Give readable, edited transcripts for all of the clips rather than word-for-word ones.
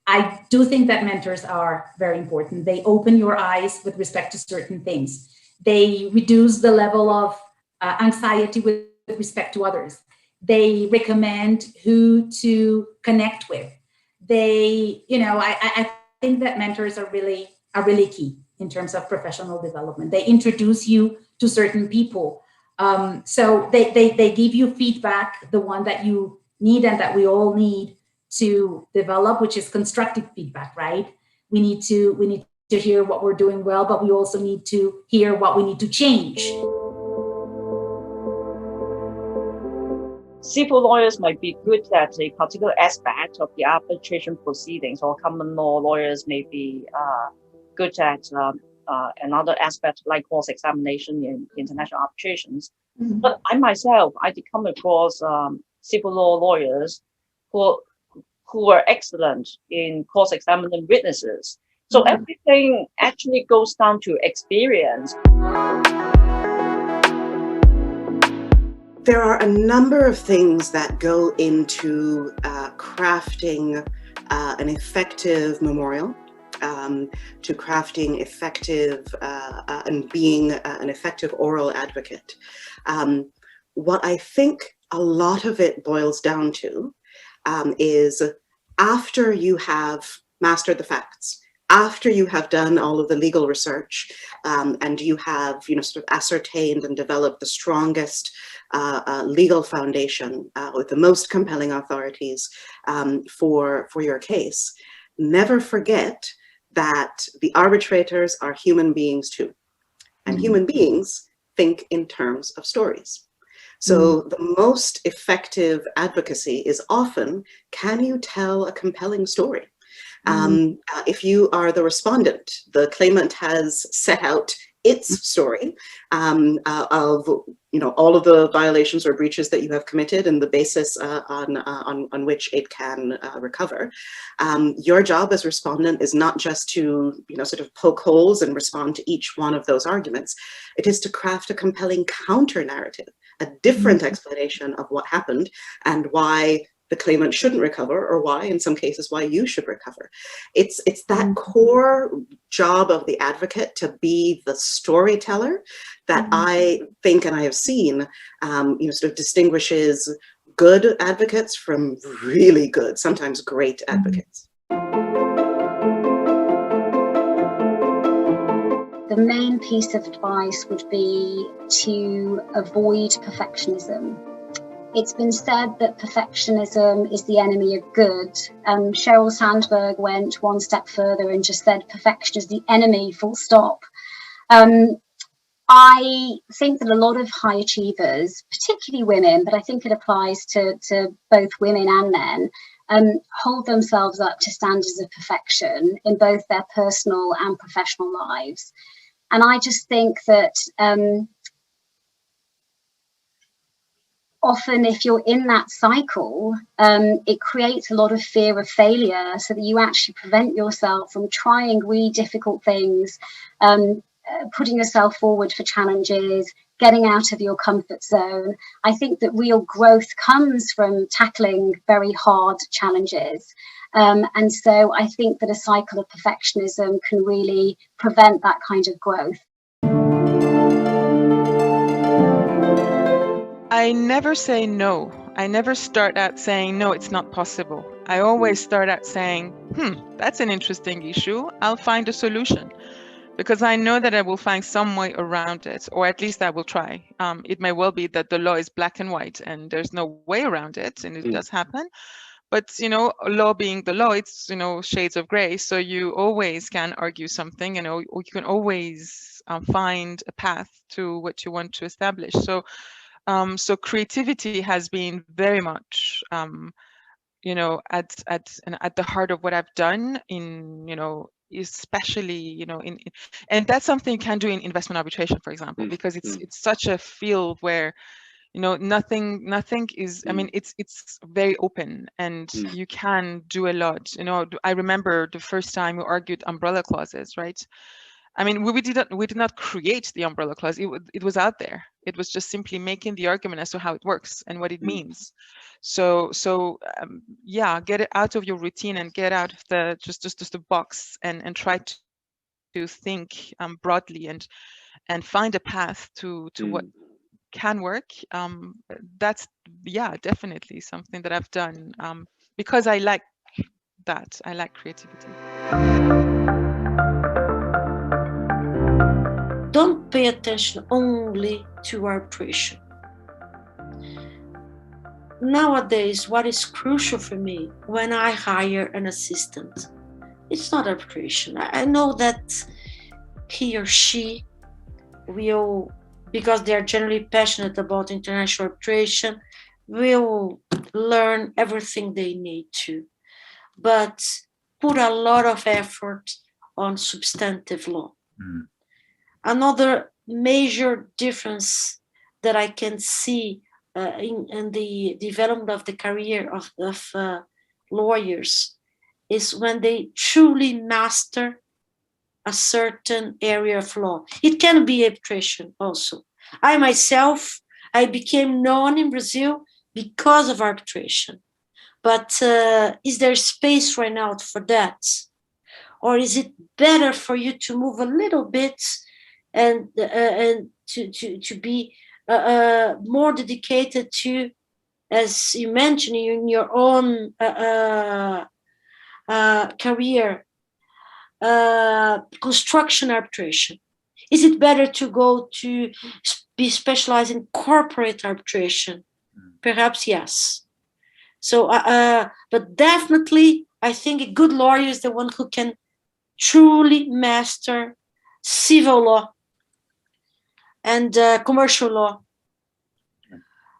I do think that mentors are very important. They open your eyes with respect to certain things. They reduce the level of anxiety with respect to others. They recommend who to connect with. They, I think that mentors are really key in terms of professional development. They introduce you to certain people. So they give you feedback, the one that you need and that we all need to develop, which is constructive feedback, right? We need to hear what we're doing well, but we also need to hear what we need to change. Civil lawyers might be good at a particular aspect of the arbitration proceedings, or common law lawyers may be good at another aspect like cross-examination in international arbitrations. Mm-hmm. But I did come across civil law lawyers who were excellent in cross-examining witnesses. So mm-hmm. everything actually goes down to experience. There are a number of things that go into crafting an effective memorial, to crafting effective and being an effective oral advocate. What I think a lot of it boils down to is after you have mastered the facts, after you have done all of the legal research, and you have, sort of ascertained and developed the strongest legal foundation with the most compelling authorities for your case, never forget that the arbitrators are human beings too, and mm-hmm. human beings think in terms of stories. So the most effective advocacy is often, can you tell a compelling story? If you are the respondent, the claimant has set out its story of all of the violations or breaches that you have committed and the basis on which it can recover. Your job as respondent is not just to sort of poke holes and respond to each one of those arguments. It is to craft a compelling counter narrative, a different explanation of what happened and why the claimant shouldn't recover, or why, in some cases, why you should recover. It's that core job of the advocate to be the storyteller that I think, and I have seen, sort of distinguishes good advocates from really good, sometimes great advocates. The main piece of advice would be to avoid perfectionism. It's been said that perfectionism is the enemy of good. Sheryl Sandberg went one step further and just said perfection is the enemy, full stop. I think that a lot of high achievers, particularly women, but I think it applies to both women and men, hold themselves up to standards of perfection in both their personal and professional lives. And I just think that often if you're in that cycle, it creates a lot of fear of failure, so that you actually prevent yourself from trying really difficult things, putting yourself forward for challenges, getting out of your comfort zone. I think that real growth comes from tackling very hard challenges. And so I think that a cycle of perfectionism can really prevent that kind of growth. I never say no. I never start out saying, no, it's not possible. I always start out saying, that's an interesting issue. I'll find a solution. Because I know that I will find some way around it, or at least I will try. It may well be that the law is black and white and there's no way around it, and it does happen. But, law being the law, it's, shades of gray. So you always can argue something, or you can always find a path to what you want to establish. So creativity has been very much, at the heart of what I've done especially, and that's something you can do in investment arbitration, for example, because it's such a field where, nothing is, it's very open and you can do a lot. I remember the first time we argued umbrella clauses, right? We did not create the umbrella clause. It was out there. It was just simply making the argument as to how it works and what it means. So yeah, get it out of your routine and get out of the just the box and try to think broadly and find a path to what can work. That's, yeah, definitely something that I've done because I like that. I like creativity. Don't pay attention only to arbitration. Nowadays, what is crucial for me when I hire an assistant, it's not arbitration. I know that he or she will, because they are generally passionate about international arbitration, will learn everything they need to, but put a lot of effort on substantive law. Another major difference that I can see in the development of the career of lawyers is when they truly master a certain area of law. It can be arbitration also. I myself, I became known in Brazil because of arbitration. But is there space right now for that? Or is it better for you to move a little bit and to be more dedicated to, as you mentioned in your own career, construction arbitration? Is it better to go to be specialized in corporate arbitration? Perhaps yes. So, but definitely, I think a good lawyer is the one who can truly master civil law and commercial law,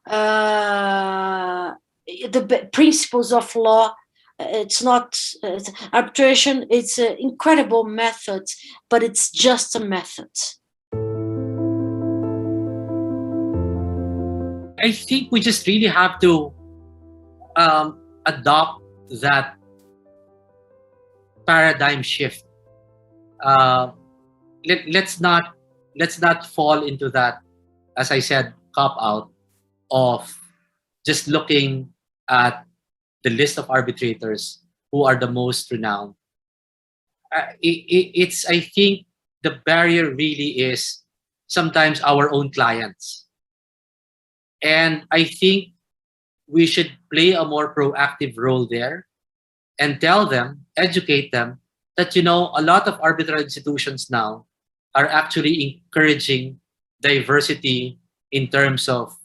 the principles of law. It's not arbitration. It's an incredible method, but it's just a method. I think we just really have to adopt that paradigm shift. Let's not fall into that, as I said, cop out of just looking at the list of arbitrators who are the most renowned. It's, I think, the barrier really is sometimes our own clients. And I think we should play a more proactive role there and tell them, educate them that, you know, a lot of arbitral institutions now are actually encouraging diversity in terms of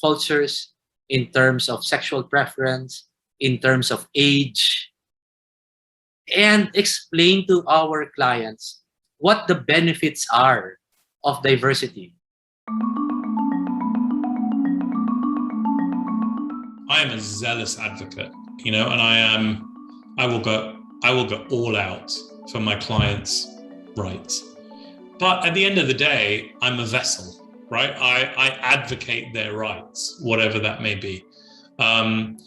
cultures, in terms of sexual preference, in terms of age, and explain to our clients what the benefits are of diversity. I am a zealous advocate, you know, and I will go all out for my clients' rights. But at the end of the day, I'm a vessel, right? I advocate their rights, whatever that may be. And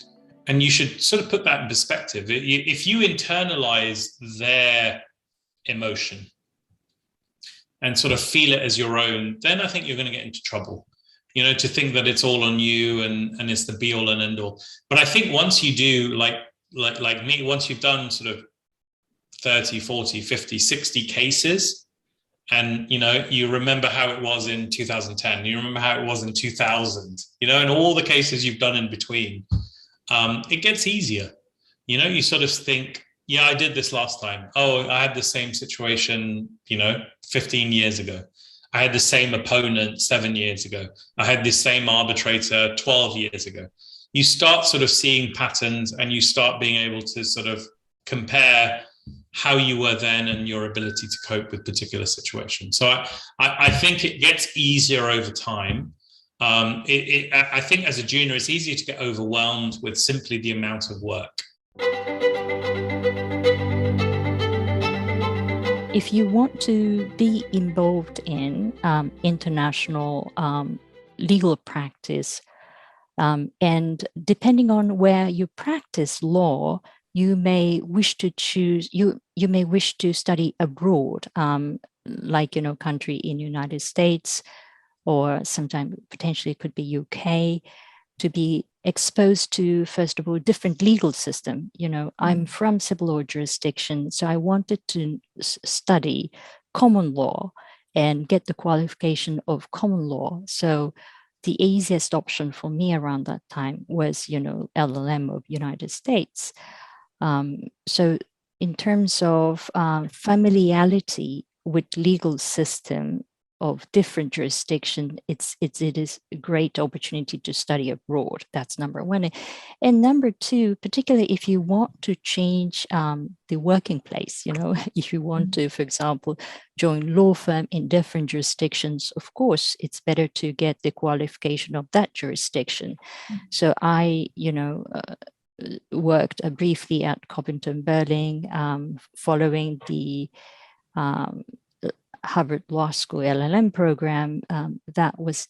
you should sort of put that in perspective. If you internalize their emotion and sort of feel it as your own, then I think you're going to get into trouble. You know, to think that it's all on you and it's the be all and end all. But I think once you do, like me, once you've done sort of 30, 40, 50, 60 cases, and, you know, you remember how it was in 2010, you remember how it was in 2000, you know, and all the cases you've done in between, it gets easier. You know, you sort of think, yeah, I did this last time. Oh, I had the same situation, you know, 15 years ago. I had the same opponent 7 years ago. I had the same arbitrator 12 years ago. You start sort of seeing patterns and you start being able to sort of compare how you were then and your ability to cope with particular situations. So I think it gets easier over time. I think as a junior, it's easier to get overwhelmed with simply the amount of work. If you want to be involved in international legal practice, and depending on where you practice law, you may wish to choose, you may wish to study abroad, like, you know, country in United States, or sometimes potentially it could be UK, to be exposed to, first of all, different legal system. You know, I'm from civil law jurisdiction, so I wanted to study common law and get the qualification of common law. So the easiest option for me around that time was, you know, LLM of United States. So in terms of familiarity with legal system of different jurisdiction, it is a great opportunity to study abroad. That's number one. And number two, particularly if you want to change the working place, you know, if you want to, for example, join law firm in different jurisdictions, of course, it's better to get the qualification of that jurisdiction. So I, you know, worked briefly at Covington Burling, following the Harvard Law School LLM program. That was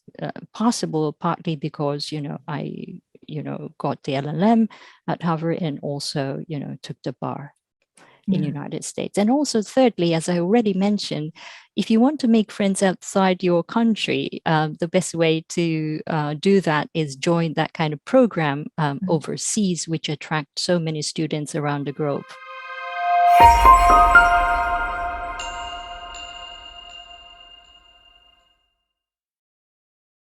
possible partly because, you know, I, you know, got the LLM at Harvard and also, you know, took the bar in the United States. And also thirdly, as I already mentioned, if you want to make friends outside your country, the best way to do that is join that kind of program overseas, which attract so many students around the globe.